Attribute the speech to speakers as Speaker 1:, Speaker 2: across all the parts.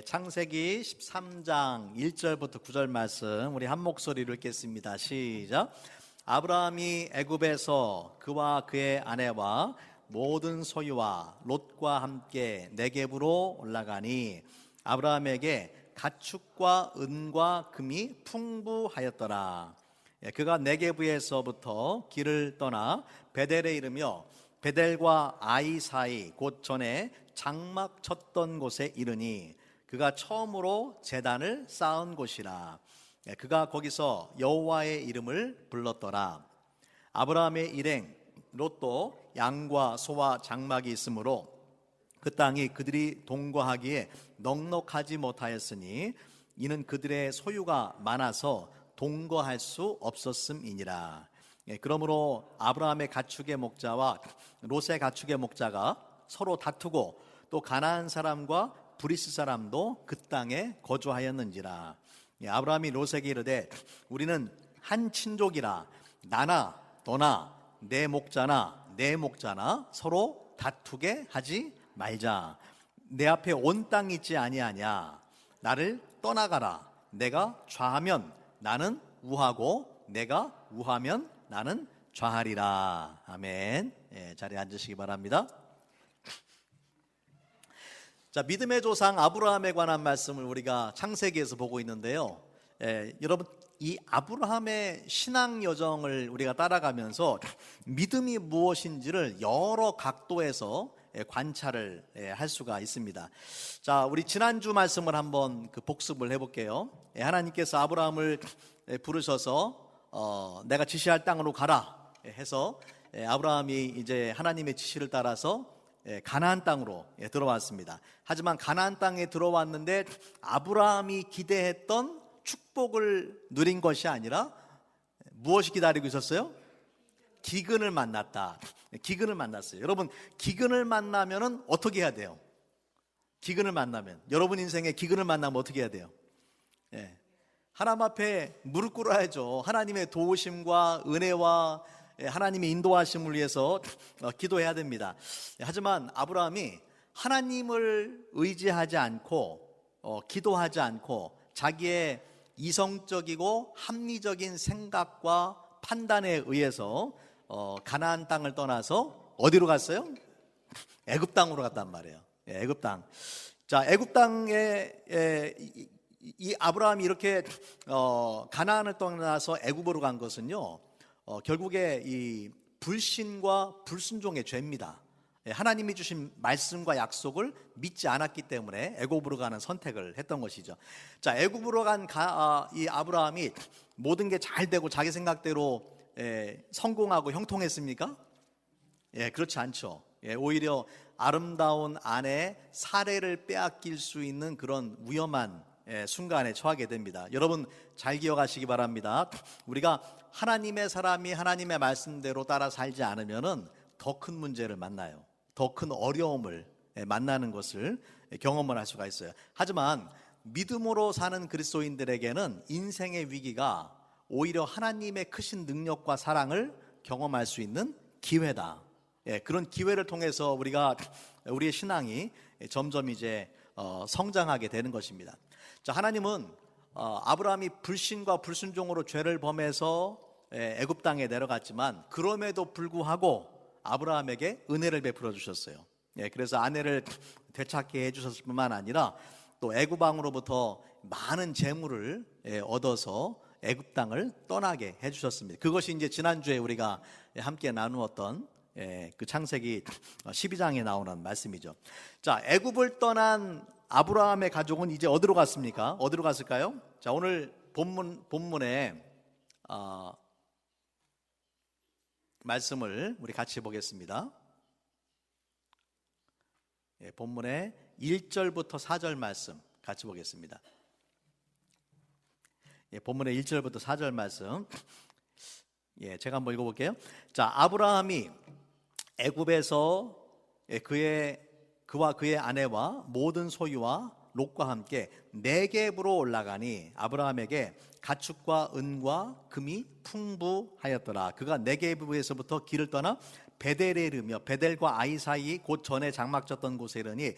Speaker 1: 창세기 13장 1절부터 9절 말씀 우리 한 목소리로 읽겠습니다. 시작. 아브라함이 애굽에서 그와 그의 아내와 모든 소유와 롯과 함께 네겝으로 올라가니 아브라함에게 가축과 은과 금이 풍부하였더라. 그가 네겝에서부터 길을 떠나 베델에 이르며 베델과 아이 사이 곧 전에 장막 쳤던 곳에 이르니 그가 처음으로 제단을 쌓은 곳이라. 그가 거기서 여호와의 이름을 불렀더라. 아브라함의 일행 롯도 양과 소와 장막이 있으므로 그 땅이 그들이 동거하기에 넉넉하지 못하였으니 이는 그들의 소유가 많아서 동거할 수 없었음이니라. 그러므로 아브라함의 가축의 목자와 롯의 가축의 목자가 서로 다투고 또 가나안 사람과 브리스 사람도 그 땅에 거주하였는지라. 아브라함이 롯에게 이르되 우리는 한 친족이라 나나 너나 내 목자나 내 목자나 서로 다투게 하지 말자. 내 앞에 온 땅이 있지 아니하냐. 나를 떠나가라. 내가 좌하면 나는 우하고 내가 우하면 나는 좌하리라. 아멘. 자리에 앉으시기 바랍니다. 자, 믿음의 조상 아브라함에 관한 말씀을 우리가 창세기에서 보고 있는데요. 여러분, 이 아브라함의 신앙 여정을 우리가 따라가면서 믿음이 무엇인지를 여러 각도에서 관찰을 할 수가 있습니다. 자, 우리 지난주 말씀을 한번 복습을 해볼게요. 하나님께서 아브라함을 부르셔서 내가 지시할 땅으로 가라 해서 아브라함이 이제 하나님의 지시를 따라서 가나안 땅으로 들어왔습니다. 하지만 가나안 땅에 들어왔는데 아브라함이 기대했던 축복을 누린 것이 아니라 무엇이 기다리고 있었어요? 기근을 만났다. 기근을 만났어요. 여러분, 기근을 만나면은 어떻게 해야 돼요? 기근을 만나면, 여러분 인생에 기근을 만나면 어떻게 해야 돼요? 하나님 앞에 무릎 꿇어야죠. 하나님의 도우심과 은혜와 하나님의 인도하심을 위해서 기도해야 됩니다. 하지만 아브라함이 하나님을 의지하지 않고 기도하지 않고 자기의 이성적이고 합리적인 생각과 판단에 의해서 가나안 땅을 떠나서 어디로 갔어요? 애굽 땅으로 갔단 말이에요. 애굽 땅. 자, 애굽 땅에 이 아브라함이 이렇게 가나안을 떠나서 애굽으로 간 것은요, 결국에 이 불신과 불순종의 죄입니다. 하나님이 주신 말씀과 약속을 믿지 않았기 때문에 애굽으로 가는 선택을 했던 것이죠. 자, 애굽으로 간 이 아브라함이 모든 게 잘 되고 자기 생각대로 성공하고 형통했습니까? 그렇지 않죠. 오히려 아름다운 아내의 사례를 빼앗길 수 있는 그런 위험한 순간에 처하게 됩니다. 여러분 잘 기억하시기 바랍니다. 우리가 하나님의 사람이 하나님의 말씀대로 따라 살지 않으면은 더 큰 문제를 만나요. 더 큰 어려움을 만나는 것을 경험을 할 수가 있어요. 하지만 믿음으로 사는 그리스도인들에게는 인생의 위기가 오히려 하나님의 크신 능력과 사랑을 경험할 수 있는 기회다. 그런 기회를 통해서 우리의 신앙이 점점 이제 성장하게 되는 것입니다. 자, 하나님은 아브라함이 불신과 불순종으로 죄를 범해서 애굽 땅에 내려갔지만 그럼에도 불구하고 아브라함에게 은혜를 베풀어 주셨어요. 그래서 아내를 되찾게 해주셨을 뿐만 아니라 또 애굽 왕으로부터 많은 재물을 얻어서 애굽 땅을 떠나게 해주셨습니다. 그것이 이제 지난주에 우리가 함께 나누었던 그 창세기 12장에 나오는 말씀이죠. 자, 애굽을 떠난 아브라함의 가족은 이제 어디로 갔습니까? 어디로 갔을까요? 자, 오늘 본문에 말씀을 우리 같이 보겠습니다. 본문의 1절부터 4절 말씀 같이 보겠습니다. 본문의 1절부터 4절 말씀 제가 한번 읽어볼게요. 자, 아브라함이 애굽에서 그와 그의 아내와 모든 소유와 롯과 함께 네겝으로 올라가니 아브라함에게 가축과 은과 금이 풍부하였더라. 그가 네겝에서부터 길을 떠나 베델에 이르며 베델과 아이 사이 곧 전에 장막 졌던 곳에 이르니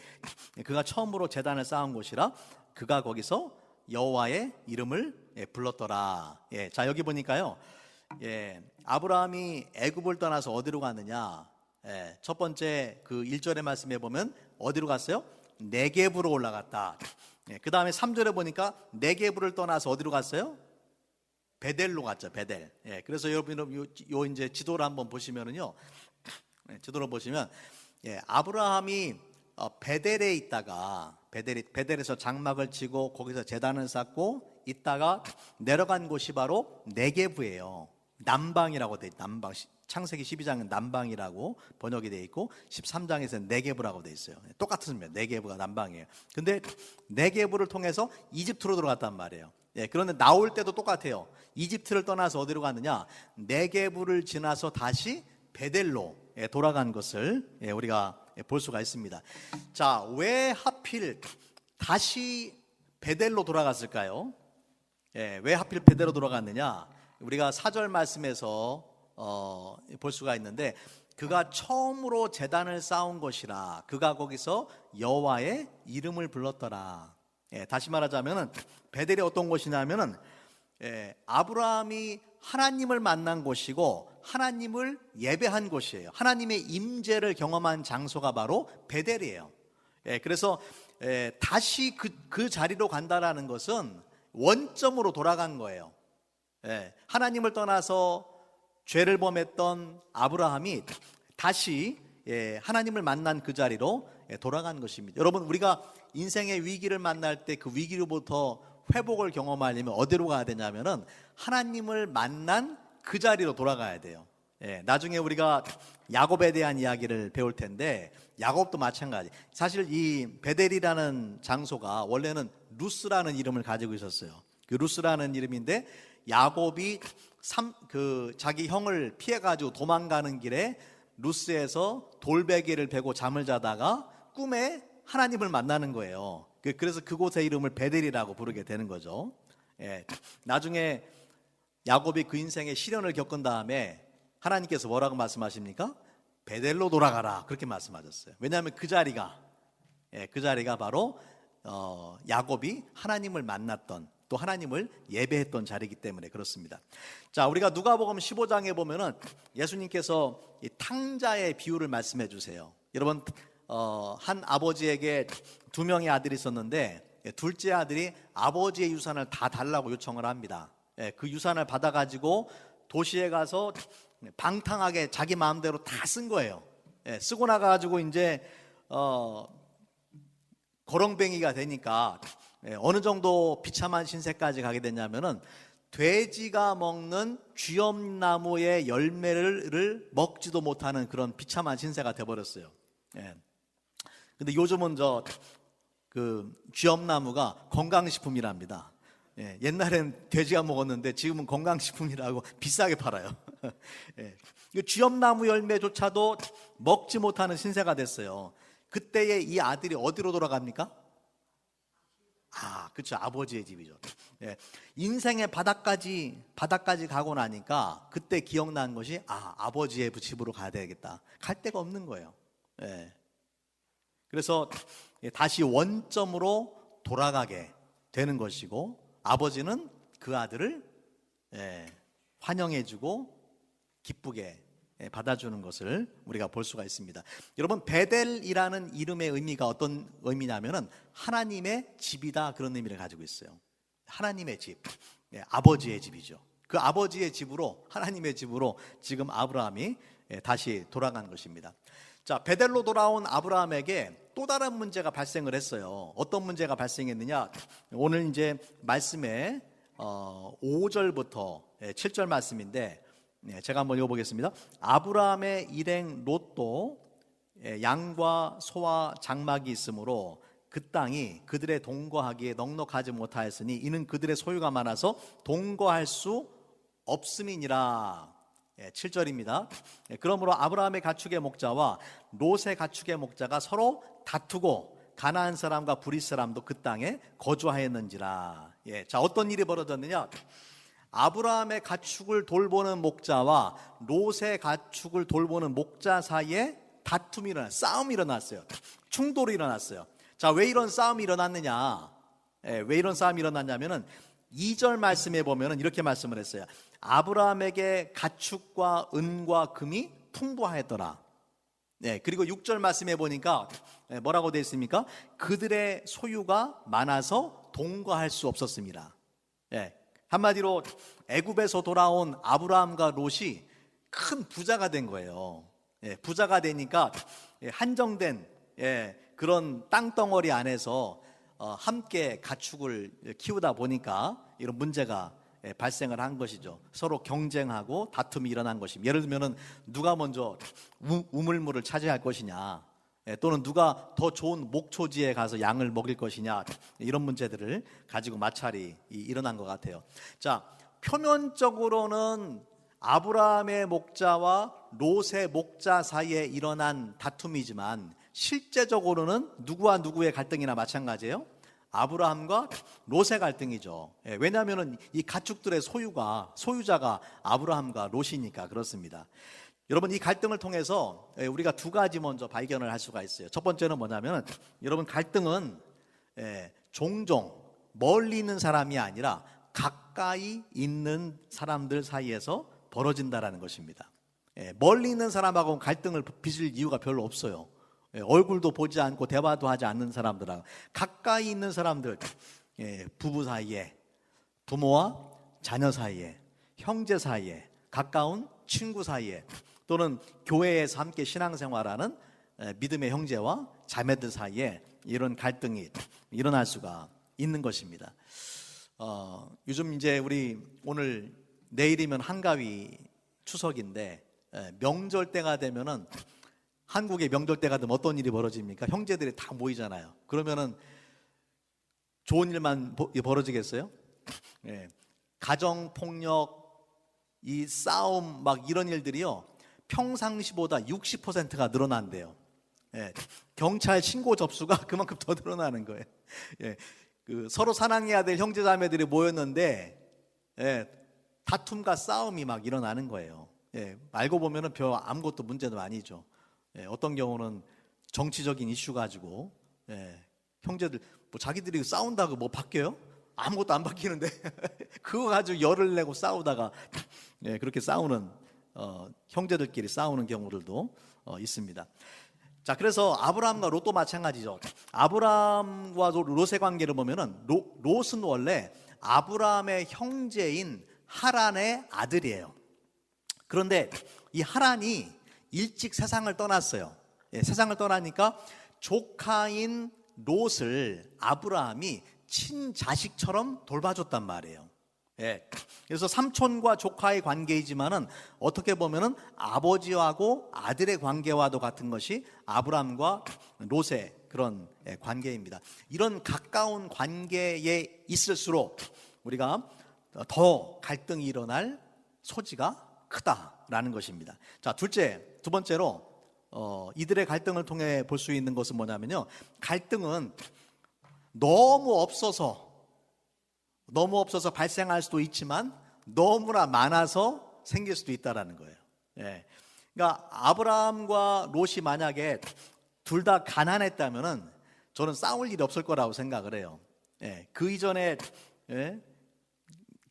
Speaker 1: 그가 처음으로 제단을 쌓은 곳이라 그가 거기서 여호와의 이름을 불렀더라. 자, 여기 보니까요, 아브라함이 애굽을 떠나서 어디로 갔느냐? 첫 번째 그 1절의 말씀에 보면 어디로 갔어요? 네게브로 올라갔다. 그 다음에 3절에 보니까 네게브를 떠나서 어디로 갔어요? 베델로 갔죠. 베델. 그래서 여러분 요 이제 지도를 한번 보시면은요, 지도를 보시면 아브라함이 베델에 있다가 베델에서 장막을 치고 거기서 제단을 쌓고 있다가 내려간 곳이 바로 네게브예요. 남방이라고 돼 있. 남방. 창세기 12장은 남방이라고 번역이 되어 있고 13장에서는 네게브라고 되어 있어요. 똑같습니다. 네게브가 남방이에요. 근데 네게브를 통해서 이집트로 들어갔단 말이에요. 그런데 나올 때도 똑같아요. 이집트를 떠나서 어디로 갔느냐? 네게브를 지나서 다시 베델로 돌아간 것을 우리가 볼 수가 있습니다. 자, 왜 하필 다시 베델로 돌아갔을까요? 왜 하필 베델로 돌아갔느냐? 우리가 4절 말씀에서 볼 수가 있는데, 그가 처음으로 제단을 쌓은 것이라 그가 거기서 여호와의 이름을 불렀더라. 다시 말하자면은 베델이 어떤 곳이냐면은 아브라함이 하나님을 만난 곳이고 하나님을 예배한 곳이에요. 하나님의 임재를 경험한 장소가 바로 베델이에요. 그래서 다시 그 자리로 간다라는 것은 원점으로 돌아간 거예요. 하나님을 떠나서 죄를 범했던 아브라함이 다시 하나님을 만난 그 자리로 돌아간 것입니다. 여러분, 우리가 인생의 위기를 만날 때 그 위기로부터 회복을 경험하려면 어디로 가야 되냐면은 하나님을 만난 그 자리로 돌아가야 돼요. 나중에 우리가 야곱에 대한 이야기를 배울 텐데 야곱도 마찬가지. 사실 이 베델이라는 장소가 원래는 루스라는 이름을 가지고 있었어요. 그 루스라는 이름인데 야곱이 자기 형을 피해가지고 도망가는 길에 루스에서 돌베개를 베고 잠을 자다가 꿈에 하나님을 만나는 거예요. 그래서 그곳의 이름을 베델이라고 부르게 되는 거죠. 나중에 야곱이 그 인생의 시련을 겪은 다음에 하나님께서 뭐라고 말씀하십니까? 베델로 돌아가라, 그렇게 말씀하셨어요. 왜냐하면 그 자리가 바로 야곱이 하나님을 만났던, 또 하나님을 예배했던 자리이기 때문에 그렇습니다. 자, 우리가 누가복음 15장에 보면은 예수님께서 이 탕자의 비유를 말씀해 주세요. 여러분, 한 아버지에게 두 명의 아들이 있었는데 둘째 아들이 아버지의 유산을 다 달라고 요청을 합니다. 그 유산을 받아가지고 도시에 가서 방탕하게 자기 마음대로 다 쓴 거예요. 쓰고 나가지고 이제 거렁뱅이가 되니까 어느 정도 비참한 신세까지 가게 되냐면은 돼지가 먹는 쥐엄나무의 열매를 먹지도 못하는 그런 비참한 신세가 돼버렸어요. 근데 요즘은 그 쥐엄나무가 건강식품이랍니다. 옛날엔 돼지가 먹었는데 지금은 건강식품이라고 비싸게 팔아요. 쥐엄나무 열매조차도 먹지 못하는 신세가 됐어요. 그때에 이 아들이 어디로 돌아갑니까? 그렇죠. 아버지의 집이죠. 인생의 바닥까지 가고 나니까 그때 기억난 것이 아버지의 집으로 가야 되겠다. 갈 데가 없는 거예요. 그래서 다시 원점으로 돌아가게 되는 것이고, 아버지는 그 아들을 환영해주고 기쁘게 받아주는 것을 우리가 볼 수가 있습니다. 여러분, 베델이라는 이름의 의미가 어떤 의미냐면은 하나님의 집이다, 그런 의미를 가지고 있어요. 하나님의 집, 아버지의 집이죠. 그 아버지의 집으로, 하나님의 집으로 지금 아브라함이 다시 돌아간 것입니다. 자, 베델로 돌아온 아브라함에게 또 다른 문제가 발생을 했어요. 어떤 문제가 발생했느냐? 오늘 이제 말씀에 5절부터 7절 말씀인데 제가 한번 읽어보겠습니다. 아브라함의 일행 롯도 양과 소와 장막이 있으므로 그 땅이 그들의 동거하기에 넉넉하지 못하였으니 이는 그들의 소유가 많아서 동거할 수 없음이니라. 7절입니다. 그러므로 아브라함의 가축의 목자와 롯의 가축의 목자가 서로 다투고 가나안 사람과 브릿 사람도 그 땅에 거주하였는지라. 자, 어떤 일이 벌어졌느냐? 아브라함의 가축을 돌보는 목자와 롯의 가축을 돌보는 목자 사이에 다툼이 싸움이 일어났어요. 충돌이 일어났어요. 자, 왜 이런 싸움이 일어났느냐? 왜 이런 싸움이 일어났냐면은 2절 말씀에 보면은 이렇게 말씀을 했어요. 아브라함에게 가축과 은과 금이 풍부하였더라. 그리고 6절 말씀에 보니까 뭐라고 되어 있습니까? 그들의 소유가 많아서 동거할 수 없었습니다. 한마디로 애굽에서 돌아온 아브라함과 롯이 큰 부자가 된 거예요. 부자가 되니까 한정된 그런 땅덩어리 안에서 함께 가축을 키우다 보니까 이런 문제가 발생을 한 것이죠. 서로 경쟁하고 다툼이 일어난 것입니다. 예를 들면은 누가 먼저 우물물을 차지할 것이냐, 또는 누가 더 좋은 목초지에 가서 양을 먹일 것이냐, 이런 문제들을 가지고 마찰이 일어난 것 같아요. 자, 표면적으로는 아브라함의 목자와 롯의 목자 사이에 일어난 다툼이지만 실제적으로는 누구와 누구의 갈등이나 마찬가지예요. 아브라함과 롯의 갈등이죠. 왜냐하면 이 가축들의 소유자가 아브라함과 롯이니까 그렇습니다. 여러분, 이 갈등을 통해서 우리가 두 가지 먼저 발견을 할 수가 있어요. 첫 번째는 뭐냐면, 여러분, 갈등은 종종 멀리 있는 사람이 아니라 가까이 있는 사람들 사이에서 벌어진다라는 것입니다. 멀리 있는 사람하고 갈등을 빚을 이유가 별로 없어요. 얼굴도 보지 않고 대화도 하지 않는 사람들하고 가까이 있는 사람들, 부부 사이에, 부모와 자녀 사이에, 형제 사이에, 가까운 친구 사이에, 또는 교회에서 함께 신앙생활하는 믿음의 형제와 자매들 사이에 이런 갈등이 일어날 수가 있는 것입니다. 요즘 이제 우리 오늘 내일이면 한가위 추석인데, 명절 때가 되면은, 한국의 명절 때가 되면 어떤 일이 벌어집니까? 형제들이 다 모이잖아요. 그러면은 좋은 일만 벌어지겠어요? 가정폭력, 이 싸움, 막 이런 일들이요, 평상시보다 60%가 늘어난대요. 경찰 신고 접수가 그만큼 더 늘어나는 거예요. 서로 사랑해야 될 형제자매들이 모였는데 다툼과 싸움이 막 일어나는 거예요. 알고 보면은 별 아무것도 문제도 아니죠. 어떤 경우는 정치적인 이슈 가지고 형제들 뭐 자기들이 싸운다고 뭐 바뀌어요? 아무것도 안 바뀌는데 그거 가지고 열을 내고 싸우다가 그렇게 싸우는 형제들끼리 싸우는 경우들도 있습니다. 자, 그래서 아브라함과 롯도 마찬가지죠. 아브라함과 롯의 관계를 보면은 롯은 원래 아브라함의 형제인 하란의 아들이에요. 그런데 이 하란이 일찍 세상을 떠났어요. 세상을 떠나니까 조카인 롯을 아브라함이 친자식처럼 돌봐줬단 말이에요. 그래서 삼촌과 조카의 관계이지만은 어떻게 보면은 아버지하고 아들의 관계와도 같은 것이 아브라함과 롯의 그런 관계입니다. 이런 가까운 관계에 있을수록 우리가 더 갈등이 일어날 소지가 크다라는 것입니다. 자, 두 번째로 이들의 갈등을 통해 볼 수 있는 것은 뭐냐면요, 갈등은 너무 없어서 발생할 수도 있지만 너무나 많아서 생길 수도 있다라는 거예요. 그러니까 아브라함과 롯이 만약에 둘 다 가난했다면은 저는 싸울 일이 없을 거라고 생각을 해요. 그 이전에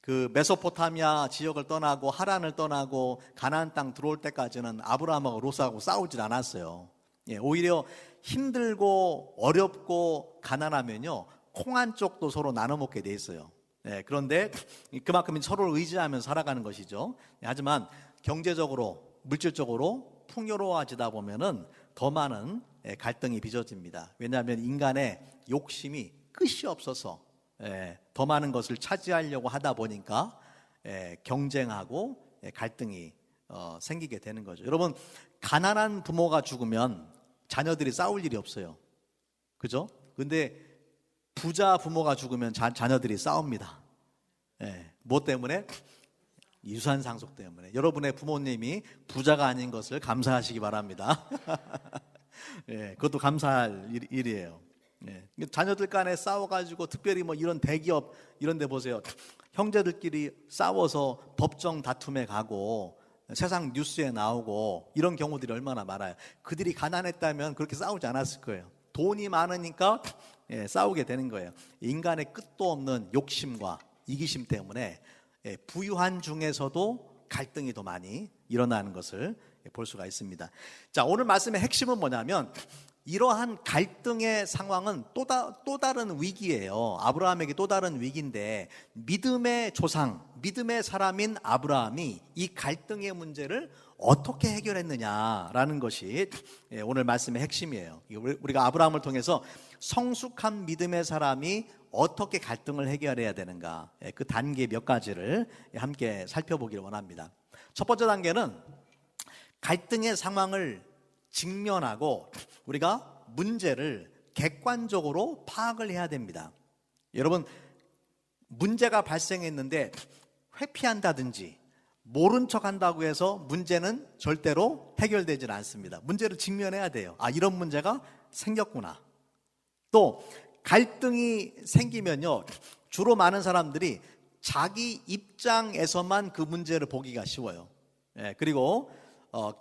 Speaker 1: 그 메소포타미아 지역을 떠나고 하란을 떠나고 가나안 땅 들어올 때까지는 아브라함하고 롯하고 싸우질 않았어요. 오히려 힘들고 어렵고 가난하면요, 콩 한 쪽도 서로 나눠 먹게 돼 있어요. 그런데 그만큼 서로를 의지하면서 살아가는 것이죠. 하지만 경제적으로, 물질적으로 풍요로워지다 보면은 더 많은 갈등이 빚어집니다. 왜냐하면 인간의 욕심이 끝이 없어서 더 많은 것을 차지하려고 하다 보니까 경쟁하고 갈등이 생기게 되는 거죠. 여러분, 가난한 부모가 죽으면 자녀들이 싸울 일이 없어요. 그죠? 근데 부자 부모가 죽으면 자녀들이 싸웁니다. 뭐 때문에? 유산 상속 때문에. 여러분의 부모님이 부자가 아닌 것을 감사하시기 바랍니다. 그것도 감사할 일이에요. 예. 자녀들 간에 싸워가지고 특별히 뭐 이런 대기업 이런 데 보세요. 형제들끼리 싸워서 법정 다툼에 가고 세상 뉴스에 나오고 이런 경우들이 얼마나 많아요. 그들이 가난했다면 그렇게 싸우지 않았을 거예요. 돈이 많으니까 싸우게 되는 거예요. 인간의 끝도 없는 욕심과 이기심 때문에 부유한 중에서도 갈등이 더 많이 일어나는 것을 볼 수가 있습니다. 자, 오늘 말씀의 핵심은 뭐냐면 이러한 갈등의 상황은 또 다른 위기예요. 아브라함에게 또 다른 위기인데 믿음의 조상, 믿음의 사람인 아브라함이 이 갈등의 문제를 어떻게 해결했느냐라는 것이 오늘 말씀의 핵심이에요. 우리가 아브라함을 통해서 성숙한 믿음의 사람이 어떻게 갈등을 해결해야 되는가, 그 단계 몇 가지를 함께 살펴보기를 원합니다. 첫 번째 단계는 갈등의 상황을 직면하고 우리가 문제를 객관적으로 파악을 해야 됩니다. 여러분, 문제가 발생했는데 회피한다든지 모른 척한다고 해서 문제는 절대로 해결되질 않습니다. 문제를 직면해야 돼요. 이런 문제가 생겼구나. 또 갈등이 생기면요, 주로 많은 사람들이 자기 입장에서만 그 문제를 보기가 쉬워요. 그리고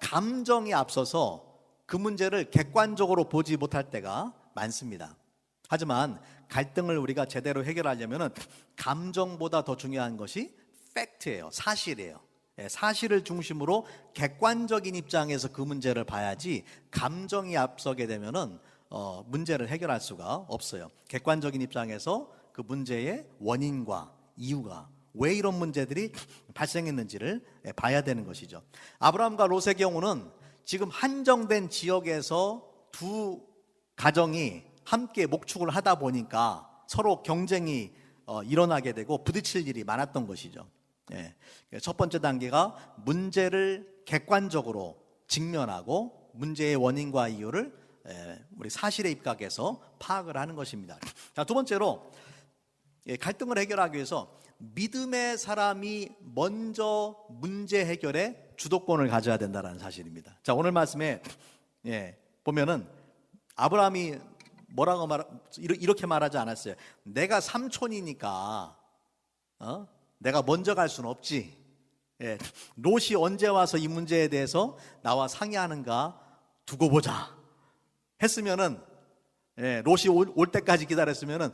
Speaker 1: 감정이 앞서서 그 문제를 객관적으로 보지 못할 때가 많습니다. 하지만 갈등을 우리가 제대로 해결하려면 감정보다 더 중요한 것이 팩트예요. 사실이에요. 사실을 중심으로 객관적인 입장에서 그 문제를 봐야지 감정이 앞서게 되면은 문제를 해결할 수가 없어요. 객관적인 입장에서 그 문제의 원인과 이유가 왜 이런 문제들이 발생했는지를 봐야 되는 것이죠. 아브라함과 롯의 경우는 지금 한정된 지역에서 두 가정이 함께 목축을 하다 보니까 서로 경쟁이 일어나게 되고 부딪힐 일이 많았던 것이죠. 첫 번째 단계가 문제를 객관적으로 직면하고 문제의 원인과 이유를 우리 사실에 입각해서 파악을 하는 것입니다. 자, 두 번째로 갈등을 해결하기 위해서 믿음의 사람이 먼저 문제 해결에 주도권을 가져야 된다는 사실입니다. 자, 오늘 말씀에 보면은 아브라함이 이렇게 말하지 않았어요. 내가 삼촌이니까 내가 먼저 갈 수는 없지. 롯이 언제 와서 이 문제에 대해서 나와 상의하는가 두고 보자 했으면은, 롯이 올 때까지 기다렸으면은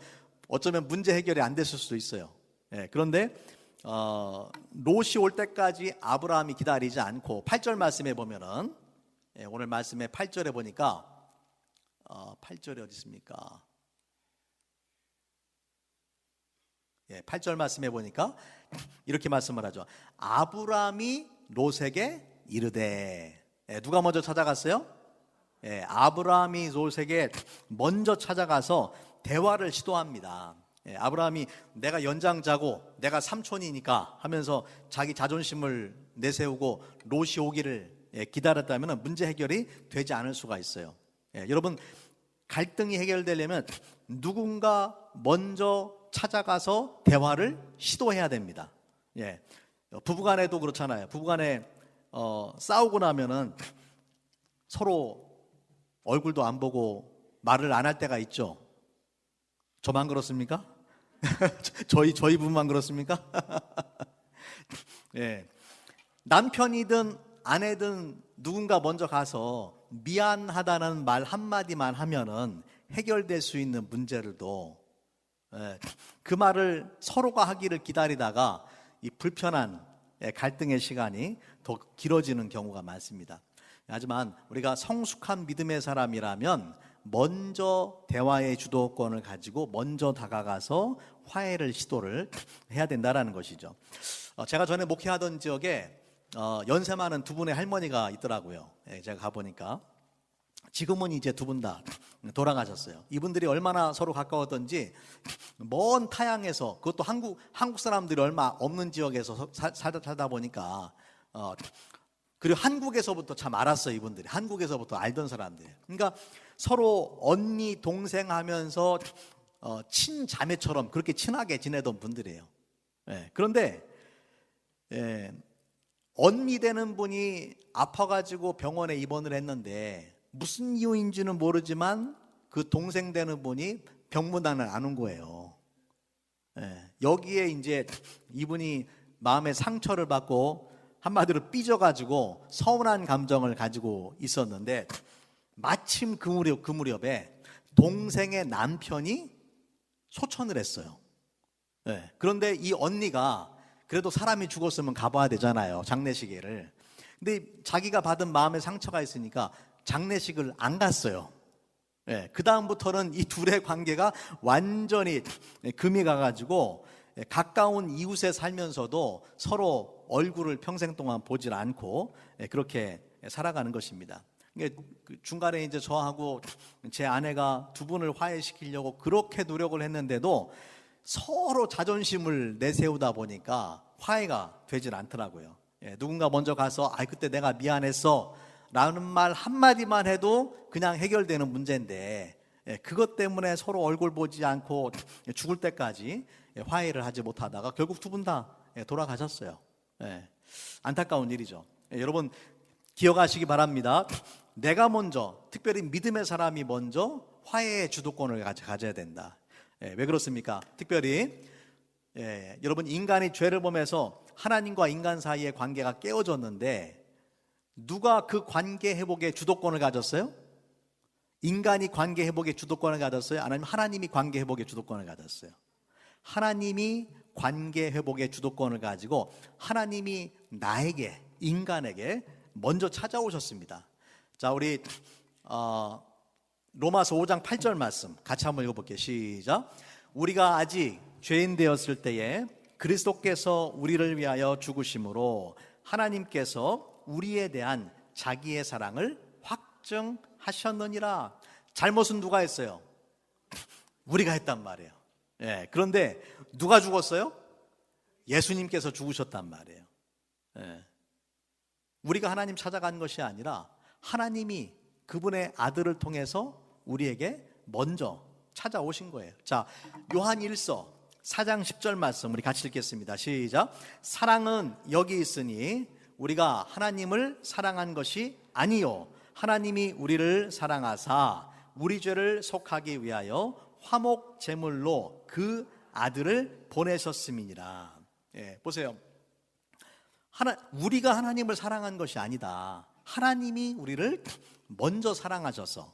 Speaker 1: 어쩌면 문제 해결이 안 됐을 수도 있어요. 그런데 롯이 올 때까지 아브라함이 기다리지 않고 8절 말씀에 보면은, 오늘 말씀에 8절에 보니까 8절이 어디 있습니까? 8절 말씀에 보니까 이렇게 말씀을 하죠. 아브라함이 롯에게 이르되, 누가 먼저 찾아갔어요? 아브라함이 롯에게 먼저 찾아가서 대화를 시도합니다. 아브라함이 내가 연장자고 내가 삼촌이니까 하면서 자기 자존심을 내세우고 롯이 오기를 기다렸다면 문제 해결이 되지 않을 수가 있어요. 여러분, 갈등이 해결되려면 누군가 먼저 찾아가서 대화를 시도해야 됩니다. 부부간에도 그렇잖아요. 부부간에 싸우고 나면은 서로 얼굴도 안 보고 말을 안 할 때가 있죠. 저만 그렇습니까? 저희 부부만 그렇습니까? 남편이든 아내든 누군가 먼저 가서 미안하다는 말 한마디만 하면은 해결될 수 있는 문제들도 그 말을 서로가 하기를 기다리다가 이 불편한 갈등의 시간이 더 길어지는 경우가 많습니다. 하지만 우리가 성숙한 믿음의 사람이라면 먼저 대화의 주도권을 가지고 먼저 다가가서 화해를 시도를 해야 된다는 것이죠. 제가 전에 목회하던 지역에 연세 많은 두 분의 할머니가 있더라고요. 제가 가보니까 지금은 이제 두 분 다 돌아가셨어요. 이분들이 얼마나 서로 가까웠던지 먼 타양에서, 그것도 한국 사람들이 얼마 없는 지역에서 살다 보니까 그리고 한국에서부터 참 알았어요. 이분들이 한국에서부터 알던 사람들. 그러니까 서로 언니 동생 하면서 친자매처럼 그렇게 친하게 지내던 분들이에요. 그런데 언니 되는 분이 아파가지고 병원에 입원을 했는데 무슨 이유인지는 모르지만 그 동생 되는 분이 병문안을 안 온 거예요. 여기에 이제 이분이 마음의 상처를 받고 한마디로 삐져가지고 서운한 감정을 가지고 있었는데, 마침 그 무렵에 동생의 남편이 소천을 했어요. 그런데 이 언니가 그래도 사람이 죽었으면 가봐야 되잖아요, 장례식에를. 근데 자기가 받은 마음의 상처가 있으니까 장례식을 안 갔어요. 그 다음부터는 이 둘의 관계가 완전히 금이 가가지고 가까운 이웃에 살면서도 서로 얼굴을 평생 동안 보질 않고 그렇게 살아가는 것입니다. 중간에 이제 저하고 제 아내가 두 분을 화해시키려고 그렇게 노력을 했는데도 서로 자존심을 내세우다 보니까 화해가 되질 않더라고요. 누군가 먼저 가서 그때 내가 미안했어 라는 말 한마디만 해도 그냥 해결되는 문제인데, 그것 때문에 서로 얼굴 보지 않고 죽을 때까지 화해를 하지 못하다가 결국 두 분 다 돌아가셨어요. 안타까운 일이죠. 여러분 기억하시기 바랍니다. 내가 먼저, 특별히 믿음의 사람이 먼저 화해의 주도권을 가져야 된다. 왜 그렇습니까? 특별히 여러분, 인간이 죄를 범해서 하나님과 인간 사이의 관계가 깨어졌는데 누가 그 관계 회복의 주도권을 가졌어요? 인간이 관계 회복의 주도권을 가졌어요? 아니면 하나님이 관계 회복의 주도권을 가졌어요? 하나님이 관계 회복의 주도권을 가지고 하나님이 나에게, 인간에게 먼저 찾아오셨습니다. 자, 우리 로마서 5장 8절 말씀 같이 한번 읽어볼게요. 시작. 우리가 아직 죄인 되었을 때에 그리스도께서 우리를 위하여 죽으심으로 하나님께서 우리에 대한 자기의 사랑을 확증하셨느니라. 잘못은 누가 했어요? 우리가 했단 말이에요. 그런데 누가 죽었어요? 예수님께서 죽으셨단 말이에요. 우리가 하나님 찾아간 것이 아니라 하나님이 그분의 아들을 통해서 우리에게 먼저 찾아오신 거예요. 자, 요한 1서 4장 10절 말씀 우리 같이 읽겠습니다. 시작. 사랑은 여기 있으니 우리가 하나님을 사랑한 것이 아니요 하나님이 우리를 사랑하사 우리 죄를 속하기 위하여 화목 제물로 그 아들을 보내셨음이니라. 보세요. 우리가 하나님을 사랑한 것이 아니다. 하나님이 우리를 먼저 사랑하셔서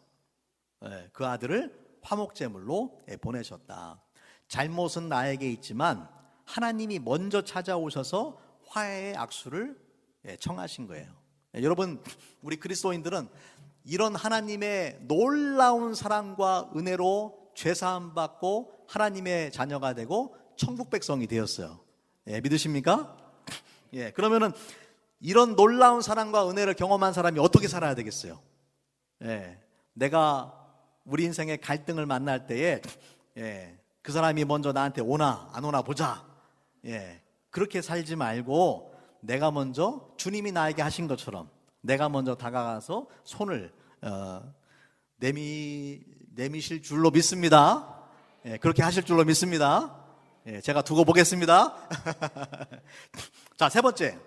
Speaker 1: 그 아들을 화목 제물로 보내셨다. 잘못은 나에게 있지만 하나님이 먼저 찾아오셔서 화해의 악수를 청하신 거예요. 여러분, 우리 그리스도인들은 이런 하나님의 놀라운 사랑과 은혜로 죄사함 받고 하나님의 자녀가 되고 천국 백성이 되었어요. 믿으십니까? 그러면은 이런 놀라운 사랑과 은혜를 경험한 사람이 어떻게 살아야 되겠어요? 내가 우리 인생의 갈등을 만날 때에 그 사람이 먼저 나한테 오나 안 오나 보자. 그렇게 살지 말고 내가 먼저 주님이 나에게 하신 것처럼 내가 먼저 다가가서 손을 내미실 줄로 믿습니다. 그렇게 하실 줄로 믿습니다. 제가 두고 보겠습니다. 자, 세 번째,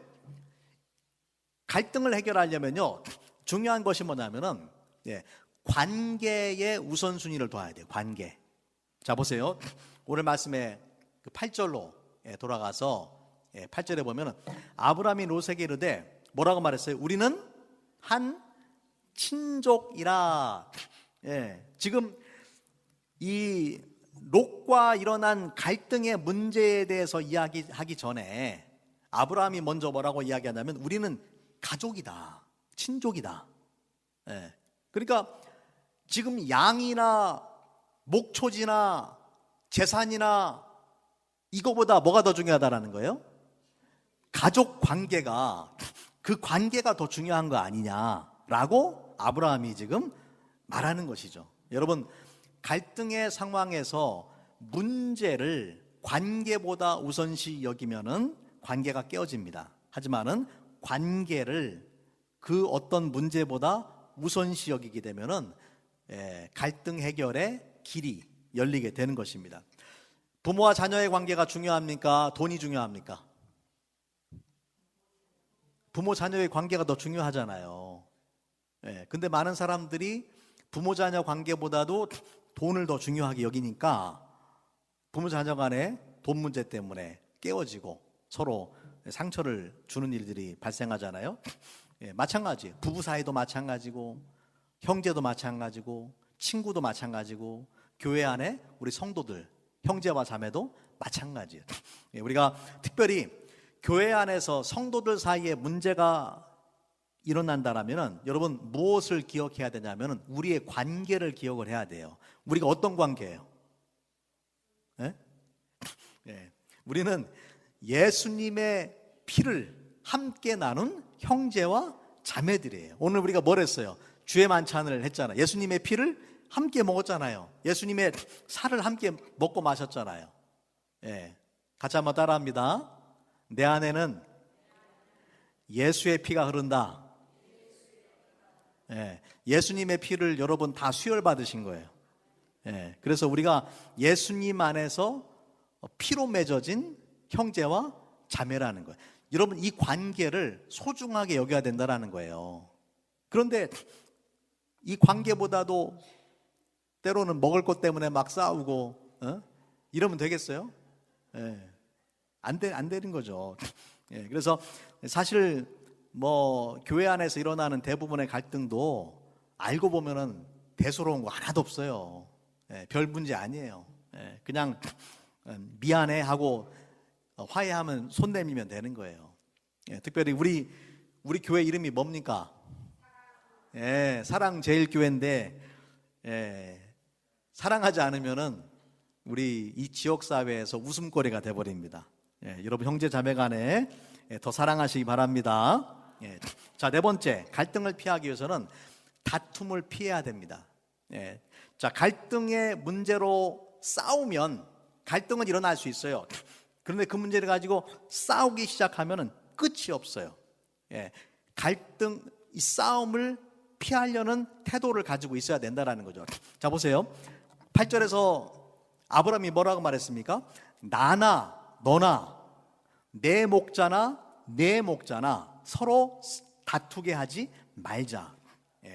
Speaker 1: 갈등을 해결하려면요 중요한 것이 뭐냐면은 관계의 우선순위를 둬야 돼요. 관계. 자, 보세요. 오늘 말씀에 8절로 돌아가서 8절에 보면은 아브라함이 롯에게 이르되 뭐라고 말했어요? 우리는 한 친족이라. 지금 이 롯과 일어난 갈등의 문제에 대해서 이야기하기 전에 아브라함이 먼저 뭐라고 이야기하냐면 우리는 가족이다, 친족이다. 그러니까 지금 양이나 목초지나 재산이나 이거보다 뭐가 더 중요하다라는 거예요? 가족 관계가, 그 관계가 더 중요한 거 아니냐라고 아브라함이 지금 말하는 것이죠. 여러분, 갈등의 상황에서 문제를 관계보다 우선시 여기면은 관계가 깨어집니다. 하지만은 관계를 그 어떤 문제보다 우선시 여기게 되면은 갈등 해결의 길이 열리게 되는 것입니다. 부모와 자녀의 관계가 중요합니까? 돈이 중요합니까? 부모 자녀의 관계가 더 중요하잖아요. 근데 많은 사람들이 부모 자녀 관계보다도 돈을 더 중요하게 여기니까 부모 자녀 간에 돈 문제 때문에 깨어지고 서로 상처를 주는 일들이 발생하잖아요. 마찬가지, 부부 사이도 마찬가지고, 형제도 마찬가지고, 친구도 마찬가지고, 교회 안에 우리 성도들, 형제와 자매도 마찬가지예요. 우리가 특별히 교회 안에서 성도들 사이에 문제가 일어난다라면 여러분 무엇을 기억해야 되냐면 우리의 관계를 기억을 해야 돼요. 우리가 어떤 관계예요? 우리는 예수님의 피를 함께 나눈 형제와 자매들이에요. 오늘 우리가 뭘 했어요? 주의 만찬을 했잖아요. 예수님의 피를 함께 먹었잖아요. 예수님의 살을 함께 먹고 마셨잖아요. 같이 한번 따라합니다. 내 안에는 예수의 피가 흐른다. 예수님의 피를 여러분 다 수혈 받으신 거예요. 그래서 우리가 예수님 안에서 피로 맺어진 형제와 자매라는 거예요. 여러분 이 관계를 소중하게 여겨야 된다는 거예요. 그런데 이 관계보다도 때로는 먹을 것 때문에 막 싸우고 이러면 되겠어요? 안 되는 거죠. 그래서 사실 뭐 교회 안에서 일어나는 대부분의 갈등도 알고 보면은 대수로운 거 하나도 없어요. 별 문제 아니에요. 그냥 미안해 하고 화해하면 손 내밀면 되는 거예요. 특별히 우리 교회 이름이 뭡니까? 사랑제일교회인데 사랑하지 않으면은 우리 이 지역 사회에서 웃음거리가 돼버립니다. 여러분 형제 자매 간에 더 사랑하시기 바랍니다. 자, 네 번째, 갈등을 피하기 위해서는 다툼을 피해야 됩니다. 자, 갈등의 문제로 싸우면 갈등은 일어날 수 있어요. 그런데 그 문제를 가지고 싸우기 시작하면은 끝이 없어요. 갈등, 이 싸움을 피하려는 태도를 가지고 있어야 된다는 거죠. 자, 보세요. 8절에서 아브라함이 뭐라고 말했습니까? 나나 너나 내 목자나 내 목자나 서로 다투게 하지 말자.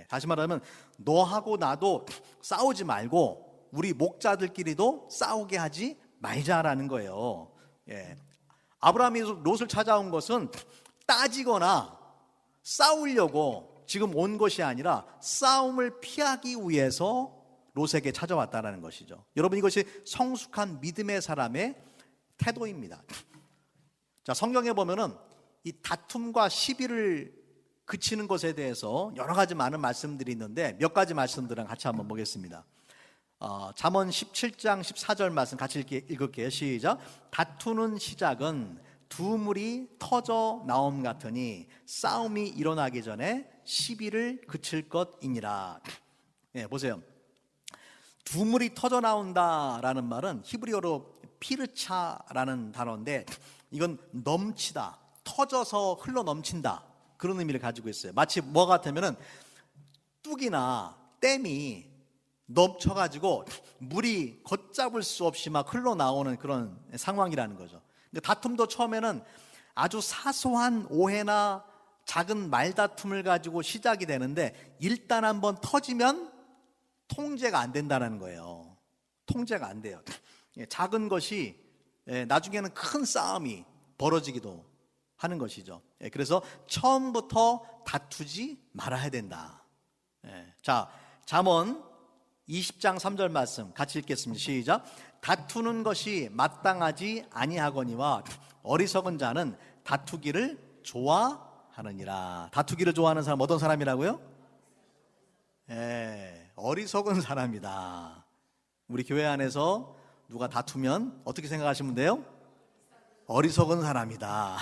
Speaker 1: 다시 말하면 너하고 나도 싸우지 말고 우리 목자들끼리도 싸우게 하지 말자라는 거예요. 아브라함이 롯을 찾아온 것은 따지거나 싸우려고 지금 온 것이 아니라 싸움을 피하기 위해서 롯에게 찾아왔다는 것이죠. 여러분 이것이 성숙한 믿음의 사람의 태도입니다. 자, 성경에 보면은 이 다툼과 시비를 그치는 것에 대해서 여러 가지 많은 말씀들이 있는데 몇 가지 말씀들은 같이 한번 보겠습니다. 잠언 17장 14절 말씀 같이 읽을게요. 시작. 다투는 시작은 두 물이 터져 나옴 같으니 싸움이 일어나기 전에 시비를 그칠 것이니라. 보세요. 두 물이 터져 나온다라는 말은 히브리어로 피르차라는 단어인데 이건 넘치다, 터져서 흘러 넘친다 그런 의미를 가지고 있어요. 마치 뭐 같으면은 뚝이나 댐이 넘쳐가지고 물이 걷잡을 수 없이 막 흘러나오는 그런 상황이라는 거죠. 근데 다툼도 처음에는 아주 사소한 오해나 작은 말다툼을 가지고 시작이 되는데 일단 한번 터지면 통제가 안 된다는 거예요. 통제가 안 돼요. 작은 것이 나중에는 큰 싸움이 벌어지기도 하는 것이죠. 그래서 처음부터 다투지 말아야 된다. 자, 잠언 20장 3절 말씀 같이 읽겠습니다. 시작. 다투는 것이 마땅하지 아니하거니와 어리석은 자는 다투기를 좋아하느니라. 다투기를 좋아하는 사람 어떤 사람이라고요? 어리석은 사람이다. 우리 교회 안에서 누가 다투면 어떻게 생각하시면 돼요? 어리석은 사람이다.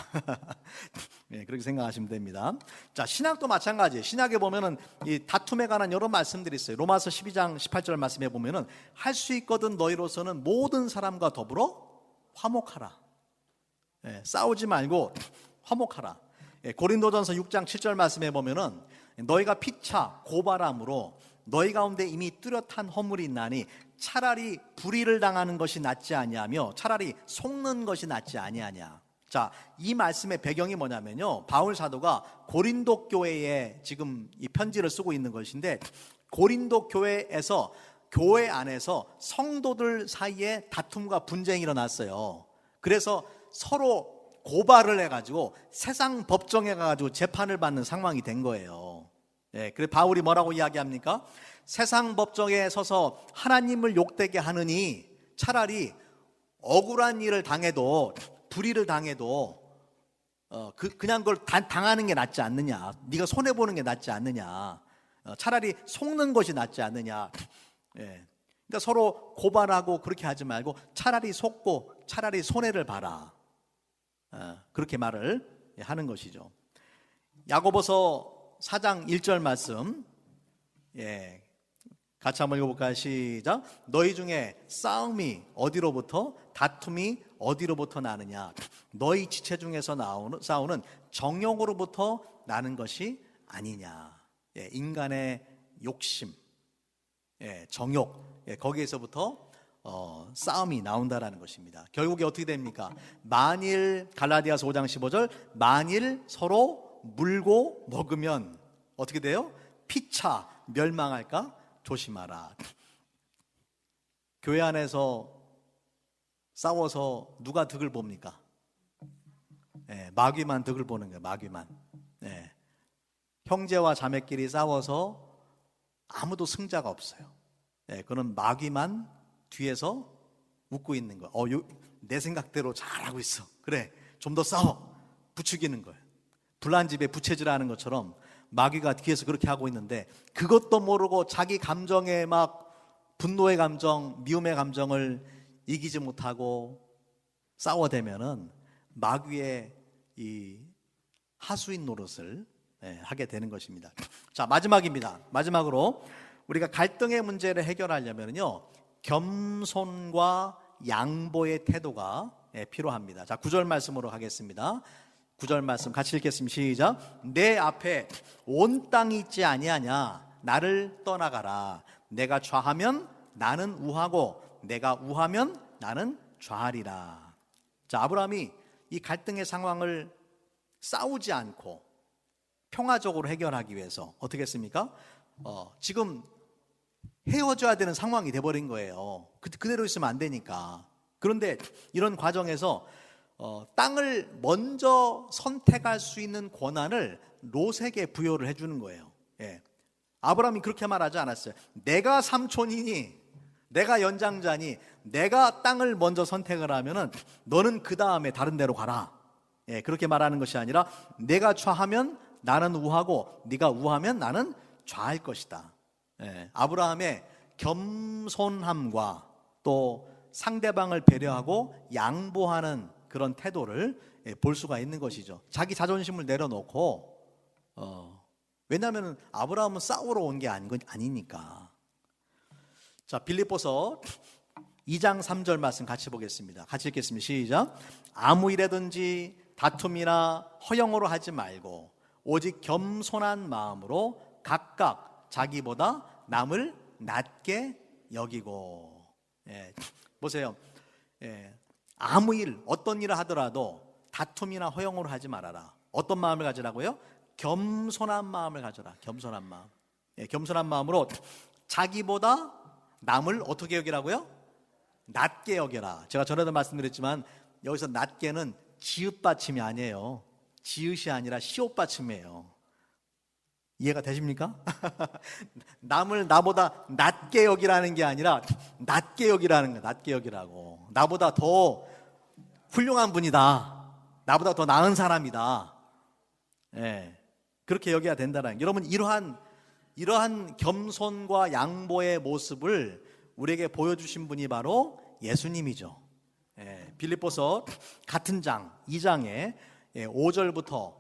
Speaker 1: 그렇게 생각하시면 됩니다. 자, 신약도 마찬가지예요. 신약에 보면은 이 다툼에 관한 여러 말씀들이 있어요. 로마서 12장 18절 말씀에 보면은 할 수 있거든 너희로서는 모든 사람과 더불어 화목하라. 싸우지 말고 화목하라. 고린도전서 6장 7절 말씀에 보면은 너희가 피차 고발함으로 너희 가운데 이미 뚜렷한 허물이 있나니 차라리 불의를 당하는 것이 낫지 아니하며 차라리 속는 것이 낫지 아니하냐. 자, 이 말씀의 배경이 뭐냐면요, 바울 사도가 고린도 교회에 지금 이 편지를 쓰고 있는 것인데 고린도 교회에서 교회 안에서 성도들 사이에 다툼과 분쟁이 일어났어요. 그래서 서로 고발을 해가지고 세상 법정에 가가지고 재판을 받는 상황이 된 거예요. 그래서 바울이 뭐라고 이야기합니까? 세상 법정에 서서 하나님을 욕되게 하느니 차라리 억울한 일을 당해도, 불의를 당해도 그냥 그걸 당하는 게 낫지 않느냐, 네가 손해보는 게 낫지 않느냐, 차라리 속는 것이 낫지 않느냐. 그러니까 서로 고발하고 그렇게 하지 말고 차라리 속고 차라리 손해를 봐라, 그렇게 말을 하는 것이죠. 야고보서 4장 1절 말씀, 같이 한번 읽어볼까요? 시작. 너희 중에 싸움이 어디로부터, 다툼이 어디로부터 나느냐? 너희 지체 중에서 싸우는 정욕으로부터 나는 것이 아니냐. 인간의 욕심, 정욕, 거기에서부터 싸움이 나온다라는 것입니다. 결국에 어떻게 됩니까? 만일, 갈라디아서 5장 15절, 만일 서로 물고 먹으면 어떻게 돼요? 피차 멸망할까 조심하라. 교회 안에서 싸워서 누가 득을 봅니까? 마귀만 득을 보는 거예요. 마귀만. 형제와 자매끼리 싸워서 아무도 승자가 없어요. 그는 마귀만 뒤에서 웃고 있는 거예요. 내 생각대로 잘하고 있어. 그래, 좀 더 싸워. 부추기는 거예요. 불난 집에 부채질하는 것처럼 마귀가 뒤에서 그렇게 하고 있는데, 그것도 모르고 자기 감정에 막 분노의 감정, 미움의 감정을 이기지 못하고 싸워대면은 마귀의 이 하수인 노릇을 하게 되는 것입니다. 자, 마지막입니다. 마지막으로 우리가 갈등의 문제를 해결하려면요, 겸손과 양보의 태도가 필요합니다. 자, 9절 말씀으로 가겠습니다. 9절 말씀 같이 읽겠습니다. 시작. 내 앞에 온 땅이 있지 아니하냐? 나를 떠나가라. 내가 좌하면 나는 우하고 내가 우하면 나는 좌하리라. 자, 아브라함이 이 갈등의 상황을 싸우지 않고 평화적으로 해결하기 위해서 어떻게 했습니까? 지금 헤어져야 되는 상황이 돼버린 거예요. 그대로 있으면 안 되니까. 그런데 이런 과정에서 땅을 먼저 선택할 수 있는 권한을 롯에게 부여를 해주는 거예요. 아브라함이 그렇게 말하지 않았어요. 내가 삼촌이니, 내가 연장자니, 내가 땅을 먼저 선택을 하면은 너는 그 다음에 다른 데로 가라. 그렇게 말하는 것이 아니라 내가 좌하면 나는 우하고 네가 우하면 나는 좌할 것이다. 아브라함의 겸손함과 또 상대방을 배려하고 양보하는 그런 태도를 볼 수가 있는 것이죠. 자기 자존심을 내려놓고, 왜냐하면 아브라함은 싸우러 온 게 아니니까. 자, 빌립보서 2장 3절 말씀 같이 보겠습니다. 같이 읽겠습니다. 시작. 아무 일에든지 다툼이나 허영으로 하지 말고 오직 겸손한 마음으로 각각 자기보다 남을 낮게 여기고. 보세요. 아무 일, 어떤 일을 하더라도 다툼이나 허영으로 하지 말아라. 어떤 마음을 가지라고요? 겸손한 마음을 가져라. 겸손한 마음. 겸손한 마음으로 자기보다 남을 어떻게 여기라고요? 낮게 여겨라. 제가 전에도 말씀드렸지만 여기서 낮게는 지읒 받침이 아니에요. 지읒이 아니라 시옷 받침이에요. 이해가 되십니까? 남을 나보다 낮게 여기라는 게 아니라 낮게 여기라는 거예요. 낮게 여기라고. 나보다 더 훌륭한 분이다. 나보다 더 나은 사람이다. 그렇게 여겨야 된다는. 여러분, 이러한 겸손과 양보의 모습을 우리에게 보여주신 분이 바로 예수님이죠. 빌립보서 같은 장 2장에 5절부터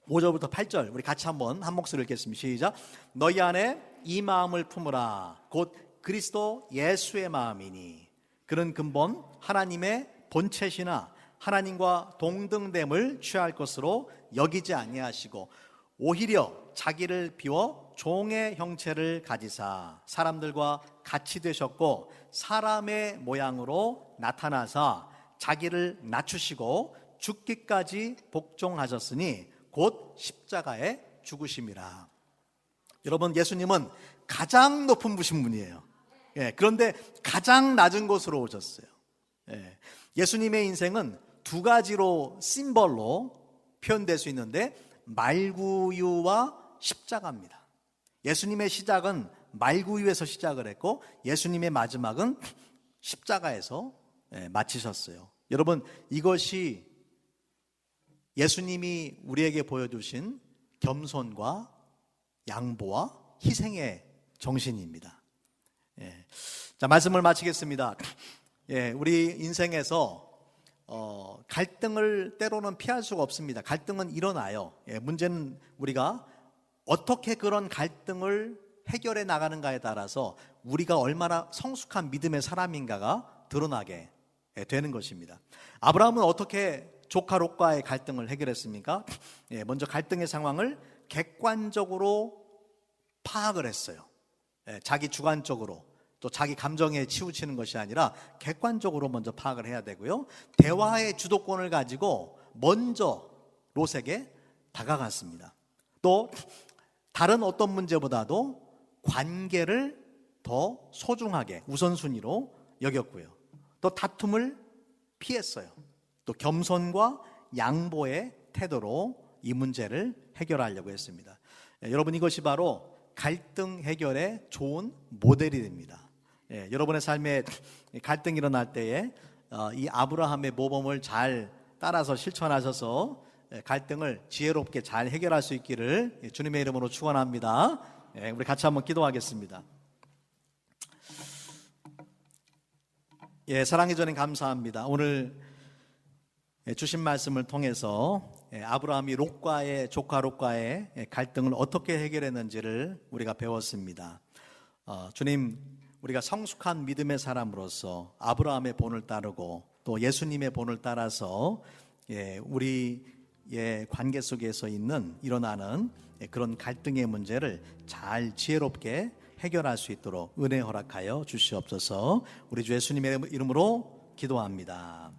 Speaker 1: 8절 우리 같이 한번 한 목소리를 읽겠습니다. 시작. 너희 안에 이 마음을 품으라. 곧 그리스도 예수의 마음이니 그는 근본 하나님의 본체시나 하나님과 동등됨을 취할 것으로 여기지 아니하시고 오히려 자기를 비워 종의 형체를 가지사 사람들과 같이 되셨고 사람의 모양으로 나타나사 자기를 낮추시고 죽기까지 복종하셨으니 곧 십자가에 죽으심이라. 여러분, 예수님은 가장 높은 분이에요. 그런데 가장 낮은 곳으로 오셨어요. 예수님의 인생은 두 가지로 심벌로 표현될 수 있는데 말구유와 십자가입니다. 예수님의 시작은 말구유에서 시작을 했고 예수님의 마지막은 십자가에서 마치셨어요. 여러분, 이것이 예수님이 우리에게 보여주신 겸손과 양보와 희생의 정신입니다. 자, 말씀을 마치겠습니다. 우리 인생에서 갈등을 때로는 피할 수가 없습니다. 갈등은 일어나요. 문제는 우리가 어떻게 그런 갈등을 해결해 나가는가에 따라서 우리가 얼마나 성숙한 믿음의 사람인가가 드러나게 되는 것입니다. 아브라함은 어떻게 조카 롯과의 갈등을 해결했습니까? 먼저 갈등의 상황을 객관적으로 파악을 했어요. 자기 주관적으로, 또 자기 감정에 치우치는 것이 아니라 객관적으로 먼저 파악을 해야 되고요. 대화의 주도권을 가지고 먼저 롯에게 다가갔습니다. 또 다른 어떤 문제보다도 관계를 더 소중하게 우선순위로 여겼고요. 또 다툼을 피했어요. 또 겸손과 양보의 태도로 이 문제를 해결하려고 했습니다. 여러분, 이것이 바로 갈등 해결의 좋은 모델이 됩니다. 여러분의 삶에 갈등이 일어날 때에 이 아브라함의 모범을 잘 따라서 실천하셔서 갈등을 지혜롭게 잘 해결할 수 있기를 주님의 이름으로 축원합니다. 우리 같이 한번 기도하겠습니다. 사랑의 주님, 감사합니다. 오늘 주신 말씀을 통해서 아브라함이 조카 롯과의 갈등을 어떻게 해결했는지를 우리가 배웠습니다. 주님, 우리가 성숙한 믿음의 사람으로서 아브라함의 본을 따르고 또 예수님의 본을 따라서 우리의 관계 속에서 일어나는 그런 갈등의 문제를 잘 지혜롭게 해결할 수 있도록 은혜 허락하여 주시옵소서. 우리 주 예수님의 이름으로 기도합니다.